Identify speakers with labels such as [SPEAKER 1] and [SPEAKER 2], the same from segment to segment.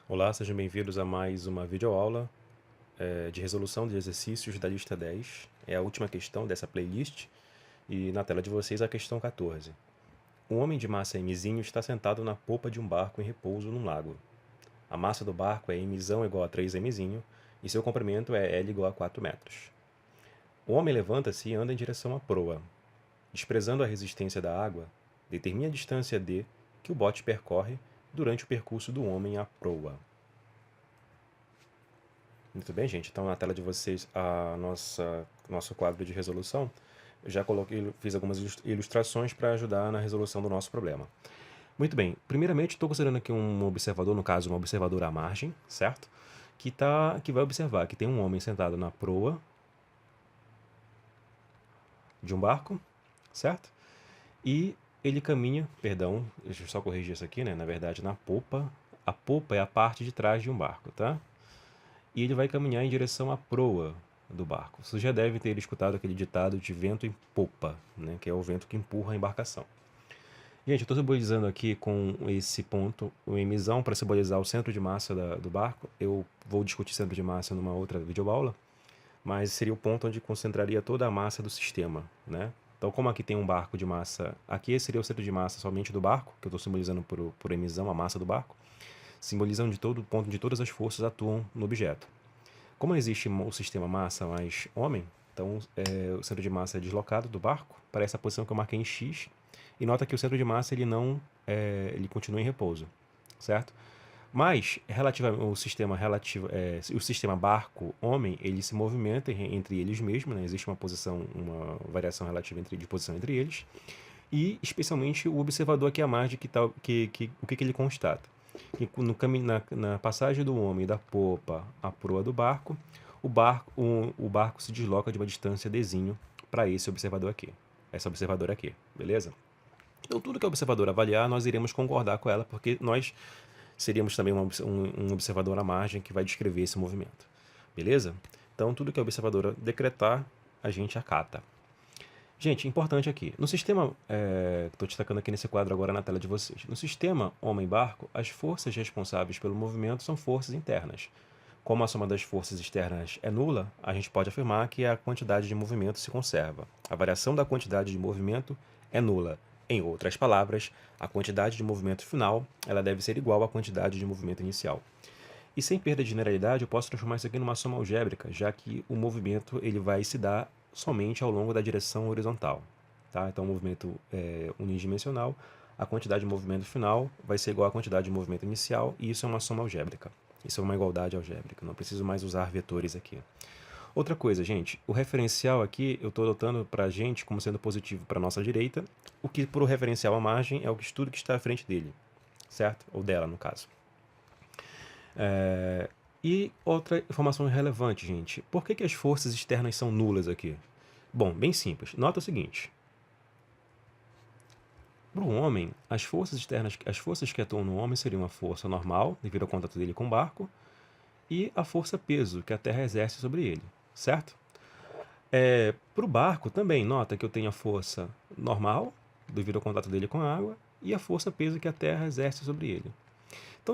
[SPEAKER 1] Olá, sejam bem-vindos a mais uma videoaula de resolução de exercícios da lista 10. É a última questão dessa playlist e na tela de vocês a questão 14. Um homem de massa mzinho está sentado na popa de um barco em repouso num lago. A massa do barco é mzão igual a 3 mzinho e seu comprimento é L igual a 4 metros. O homem levanta-se e anda em direção à proa. Desprezando a resistência da água, determine a distância d que o bote percorre durante o percurso do homem à proa. Muito bem, gente. Então, na tela de vocês, nosso quadro de resolução. Eu já fiz algumas ilustrações para ajudar na resolução do nosso problema. Muito bem. Primeiramente, estou considerando aqui um observador, no caso, uma observadora à margem, certo? Que vai observar que tem um homem sentado na proa de um barco, certo? E ele caminha, perdão, deixa eu só corrigir isso aqui, né? Na verdade, na popa. A popa é a parte de trás de um barco, tá? E ele vai caminhar em direção à proa do barco. Você já deve ter escutado aquele ditado de vento em popa, né, que é o vento que empurra a embarcação. Gente, eu estou simbolizando aqui com esse ponto o mzão para simbolizar o centro de massa do barco. Eu vou discutir centro de massa numa outra videoaula, mas seria o ponto onde concentraria toda a massa do sistema, né? Então, como aqui tem um barco de massa, aqui seria o centro de massa somente do barco, que eu estou simbolizando por mzão, a massa do barco, simbolizando de todo ponto onde todas as forças atuam no objeto. Como existe o sistema massa mais homem, então o centro de massa é deslocado do barco para essa posição que eu marquei em X, e nota que o centro de massa ele continua em repouso, certo? Mas o sistema barco-homem, ele se movimenta entre eles mesmos, né? Existe uma variação relativa de posição entre eles, e especialmente o observador aqui à margem, o que ele constata? Que na passagem do homem da popa à proa do barco, o barco se desloca de uma distância dzinho para esse observador aqui, essa observadora aqui, beleza? Então tudo que a observadora avaliar, nós iremos concordar com ela, porque nós seríamos também um observador à margem que vai descrever esse movimento, beleza? Então tudo que a observadora decretar, a gente acata. Gente, importante aqui. No sistema, estou destacando aqui nesse quadro agora na tela de vocês. No sistema homem-barco, as forças responsáveis pelo movimento são forças internas. Como a soma das forças externas é nula, a gente pode afirmar que a quantidade de movimento se conserva. A variação da quantidade de movimento é nula. Em outras palavras, a quantidade de movimento final ela deve ser igual à quantidade de movimento inicial. E sem perda de generalidade, eu posso transformar isso aqui numa soma algébrica, já que o movimento ele vai se dar somente ao longo da direção horizontal. Tá? Então, o movimento unidimensional, a quantidade de movimento final vai ser igual à quantidade de movimento inicial, e isso é uma soma algébrica. Isso é uma igualdade algébrica, não preciso mais usar vetores aqui. Outra coisa, gente, o referencial aqui eu estou adotando para a gente como sendo positivo para a nossa direita, o que para o referencial à margem é o estudo que está à frente dele, certo? Ou dela, no caso. E outra informação relevante, gente. Por que as forças externas são nulas aqui? Bom, bem simples. Nota o seguinte. Para o homem, as forças que atuam no homem seriam a força normal, devido ao contato dele com o barco, e a força peso, que a Terra exerce sobre ele, certo? Para o barco também, nota que eu tenho a força normal, devido ao contato dele com a água, e a força peso que a Terra exerce sobre ele. Então,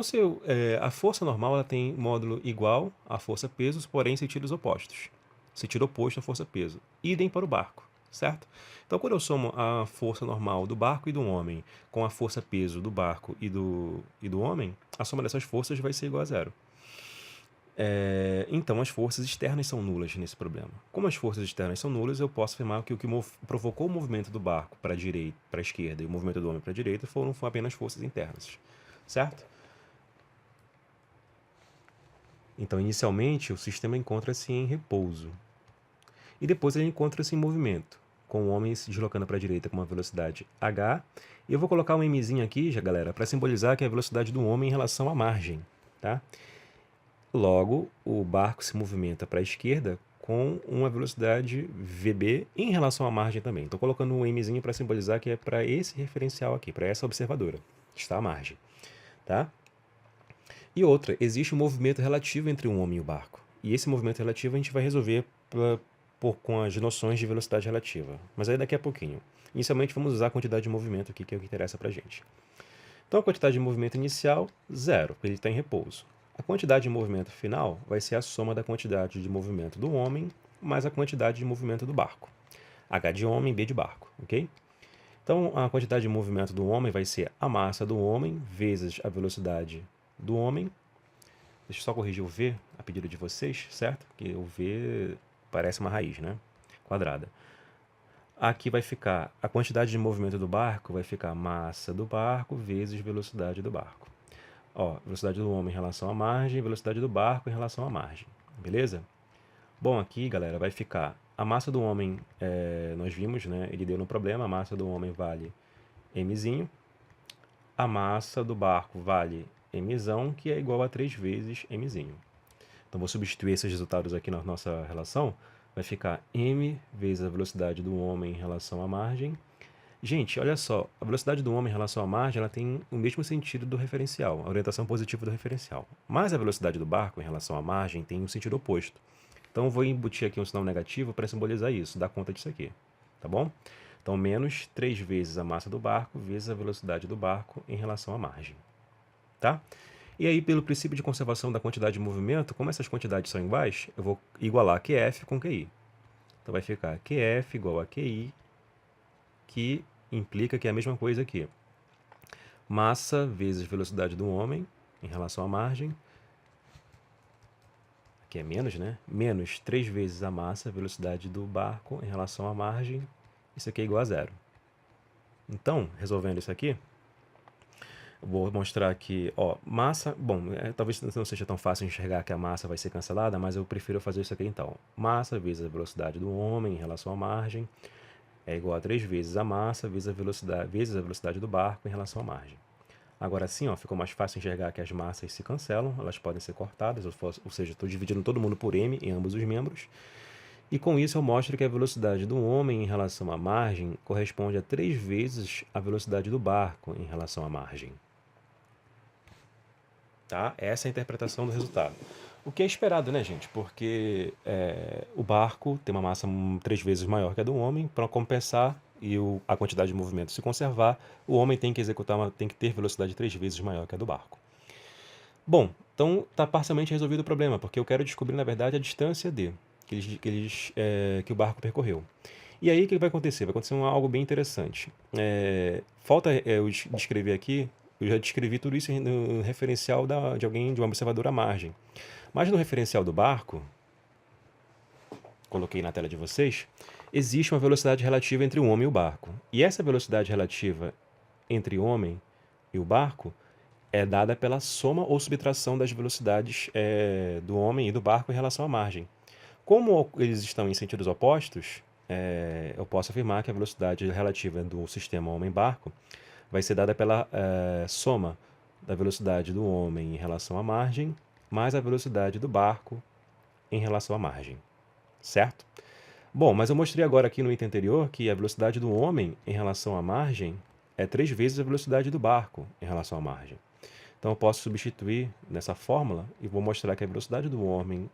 [SPEAKER 1] a força normal ela tem módulo igual à força peso, porém em sentidos opostos. Sentido oposto à força peso. Idem para o barco, certo? Então, quando eu somo a força normal do barco e do homem com a força peso do barco e do homem, a soma dessas forças vai ser igual a zero. Então, as forças externas são nulas nesse problema. Como as forças externas são nulas, eu posso afirmar que o que provocou o movimento do barco para a esquerda e o movimento do homem para a direita foram apenas forças internas, certo? Então, inicialmente, o sistema encontra-se em repouso. E depois ele encontra-se em movimento, com o homem se deslocando para a direita com uma velocidade h. E eu vou colocar um mzinho aqui, já, galera, para simbolizar que é a velocidade do homem em relação à margem. Tá? Logo, o barco se movimenta para a esquerda com uma velocidade vb em relação à margem também. Estou colocando um mzinho para simbolizar que é para esse referencial aqui, para essa observadora, que está à margem. Tá? E outra, existe um movimento relativo entre o homem e o barco. E esse movimento relativo a gente vai resolver com as noções de velocidade relativa. Mas aí daqui a pouquinho. Inicialmente vamos usar a quantidade de movimento aqui, que é o que interessa pra gente. Então a quantidade de movimento inicial, zero, porque ele está em repouso. A quantidade de movimento final vai ser a soma da quantidade de movimento do homem mais a quantidade de movimento do barco. H de homem, B de barco, ok? Então, a quantidade de movimento do homem vai ser a massa do homem vezes a velocidade do homem. Deixa eu só corrigir o V, a pedido de vocês, certo? Porque o V parece uma raiz, né? Quadrada. Aqui vai ficar a quantidade de movimento do barco, vai ficar massa do barco vezes velocidade do barco. Ó, velocidade do homem em relação à margem, velocidade do barco em relação à margem. Beleza? Bom, aqui, galera, vai ficar a massa do homem, nós vimos, né? Ele deu no problema, a massa do homem vale mzinho. A massa do barco vale mzão, que é igual a 3 vezes mzinho. Então, vou substituir esses resultados aqui na nossa relação. Vai ficar m vezes a velocidade do homem em relação à margem. Gente, olha só, a velocidade do homem em relação à margem, ela tem o mesmo sentido do referencial, a orientação positiva do referencial. Mas a velocidade do barco em relação à margem tem um sentido oposto. Então, eu vou embutir aqui um sinal negativo para simbolizar isso, dar conta disso aqui, tá bom? Então, menos 3 vezes a massa do barco vezes a velocidade do barco em relação à margem, tá? E aí, pelo princípio de conservação da quantidade de movimento, como essas quantidades são iguais, eu vou igualar QF com QI. Então, vai ficar QF igual a QI, que implica que é a mesma coisa aqui. Massa vezes velocidade do homem em relação à margem. Aqui é menos, né? Menos 3 vezes a massa, velocidade do barco em relação à margem. Isso aqui é igual a zero. Então, resolvendo isso aqui, eu vou mostrar aqui, ó, massa... Bom, talvez não seja tão fácil enxergar que a massa vai ser cancelada, mas eu prefiro fazer isso aqui então. Massa vezes a velocidade do homem em relação à margem é igual a 3 vezes a massa vezes a velocidade do barco em relação à margem. Agora sim, ó, ficou mais fácil enxergar que as massas se cancelam, elas podem ser cortadas, ou seja, estou dividindo todo mundo por m em ambos os membros. E com isso eu mostro que a velocidade do homem em relação à margem corresponde a 3 vezes a velocidade do barco em relação à margem. Tá? Essa é a interpretação do resultado. O que é esperado, né, gente? Porque o barco tem uma massa 3 vezes maior que a do homem. Para compensar e a quantidade de movimento se conservar, o homem tem que tem que ter velocidade 3 vezes maior que a do barco. Bom, então está parcialmente resolvido o problema, porque eu quero descobrir, na verdade, a distância d que o barco percorreu. E aí, o que vai acontecer? Vai acontecer algo bem interessante. Falta eu descrever aqui, eu já descrevi tudo isso no referencial de um observador à margem. Mas no referencial do barco, coloquei na tela de vocês, existe uma velocidade relativa entre o homem e o barco. E essa velocidade relativa entre o homem e o barco é dada pela soma ou subtração das velocidades do homem e do barco em relação à margem. Como eles estão em sentidos opostos, eu posso afirmar que a velocidade relativa do sistema homem-barco vai ser dada pela soma da velocidade do homem em relação à margem mais a velocidade do barco em relação à margem, certo? Bom, mas eu mostrei agora aqui no item anterior que a velocidade do homem em relação à margem é 3 vezes a velocidade do barco em relação à margem. Então eu posso substituir nessa fórmula e vou mostrar que a velocidade do homem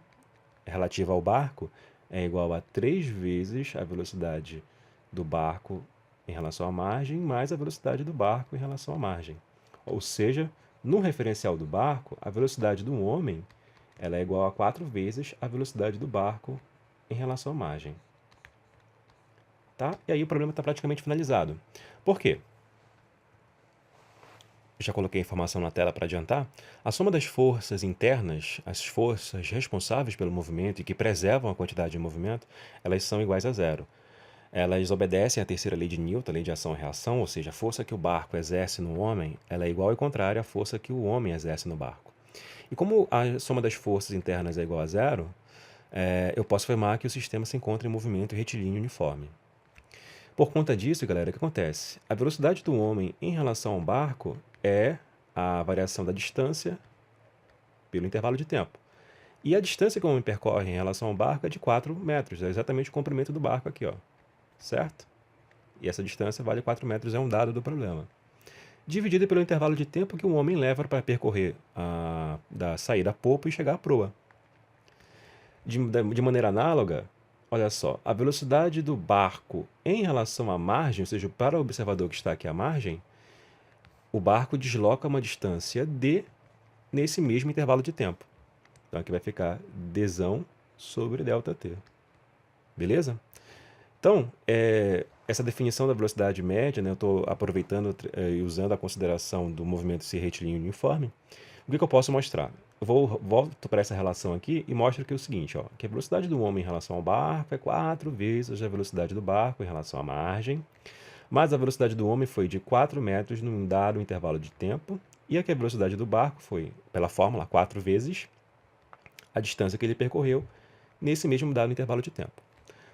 [SPEAKER 1] relativa ao barco é igual a 3 vezes a velocidade do barco em relação à margem mais a velocidade do barco em relação à margem. Ou seja, no referencial do barco, a velocidade do homem ela é igual a 4 vezes a velocidade do barco em relação à margem. Tá? E aí o problema está praticamente finalizado. Por quê? Já coloquei a informação na tela para adiantar. A soma das forças internas, as forças responsáveis pelo movimento e que preservam a quantidade de movimento, elas são iguais a zero. Elas obedecem à terceira lei de Newton, a lei de ação e reação, ou seja, a força que o barco exerce no homem, ela é igual e contrária à força que o homem exerce no barco. E como a soma das forças internas é igual a zero, eu posso afirmar que o sistema se encontra em movimento retilíneo uniforme. Por conta disso, galera, o que acontece? A velocidade do homem em relação ao barco é a variação da distância pelo intervalo de tempo. E a distância que o homem percorre em relação ao barco é de 4 metros, é exatamente o comprimento do barco aqui, ó. Certo? E essa distância vale 4 metros, é um dado do problema. Dividida pelo intervalo de tempo que o homem leva para percorrer da saída a popa e chegar à proa. De maneira análoga, olha só, a velocidade do barco em relação à margem, ou seja, para o observador que está aqui à margem, o barco desloca uma distância d nesse mesmo intervalo de tempo. Então aqui vai ficar dzão sobre ΔT. Beleza? Então, essa definição da velocidade média, né, eu estou aproveitando e usando a consideração do movimento ser retilíneo uniforme. O que eu posso mostrar? Eu volto para essa relação aqui e mostro que é o seguinte, ó, que a velocidade do homem em relação ao barco é 4 vezes a velocidade do barco em relação à margem, mas a velocidade do homem foi de 4 metros num dado intervalo de tempo, e aqui a velocidade do barco foi, pela fórmula, 4 vezes a distância que ele percorreu nesse mesmo dado intervalo de tempo.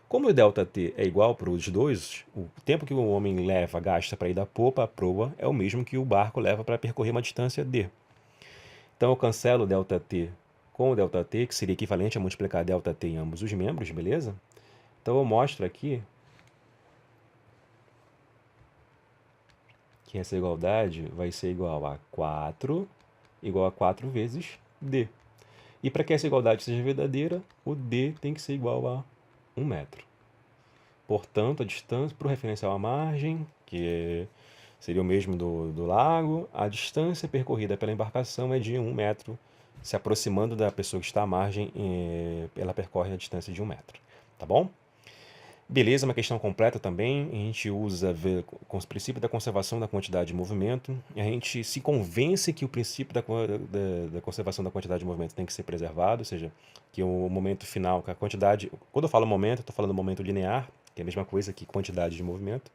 [SPEAKER 1] Como o ΔT é igual para os dois, o tempo que o homem gasta para ir da popa à proa é o mesmo que o barco leva para percorrer uma distância d. Então eu cancelo ΔT com o ΔT, que seria equivalente a multiplicar ΔT em ambos os membros, beleza? Então eu mostro aqui que essa igualdade vai ser igual a 4 vezes d. E para que essa igualdade seja verdadeira, o d tem que ser igual a 1 metro. Portanto, a distância para o referencial à margem, que seria o mesmo do lago, a distância percorrida pela embarcação é de 1 metro. Se aproximando da pessoa que está à margem, ela percorre a distância de 1 metro. Tá bom? Beleza, uma questão completa também. A gente usa com os princípios da conservação da quantidade de movimento. E a gente se convence que o princípio da conservação da quantidade de movimento tem que ser preservado, ou seja, que o momento final, que a quantidade. Quando eu falo momento, eu estou falando momento linear, que é a mesma coisa que quantidade de movimento.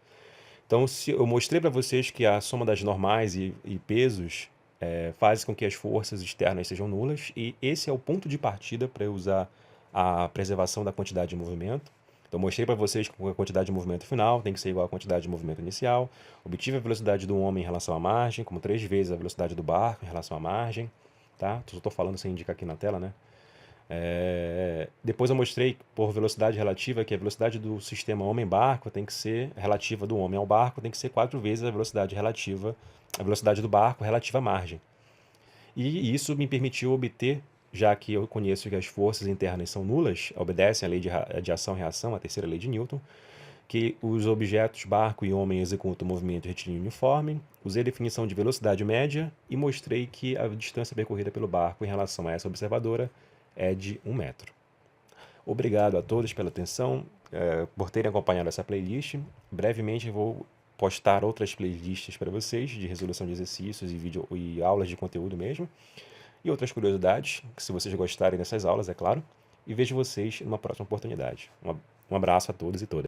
[SPEAKER 1] Então, se eu mostrei para vocês que a soma das normais e pesos faz com que as forças externas sejam nulas, e esse é o ponto de partida para eu usar a preservação da quantidade de movimento. Então, mostrei para vocês que a quantidade de movimento final tem que ser igual à quantidade de movimento inicial. Obtive a velocidade do homem em relação à margem, como 3 vezes a velocidade do barco em relação à margem. Tá? Só estou falando sem indicar aqui na tela, né? Depois eu mostrei por velocidade relativa que a velocidade do sistema homem-barco tem que ser relativa do homem ao barco, tem que ser 4 vezes a velocidade do barco relativa à margem. E isso me permitiu obter, já que eu conheço que as forças internas são nulas, obedecem à lei de ação-reação, a terceira lei de Newton, que os objetos barco e homem executam o movimento retilíneo uniforme, usei a definição de velocidade média e mostrei que a distância percorrida pelo barco em relação a essa observadora é de 1 metro. Obrigado a todos pela atenção, por terem acompanhado essa playlist. Brevemente vou postar outras playlists para vocês, de resolução de exercícios e aulas de conteúdo mesmo, e outras curiosidades, que se vocês gostarem dessas aulas, é claro, e vejo vocês numa próxima oportunidade. Um abraço a todos e todas.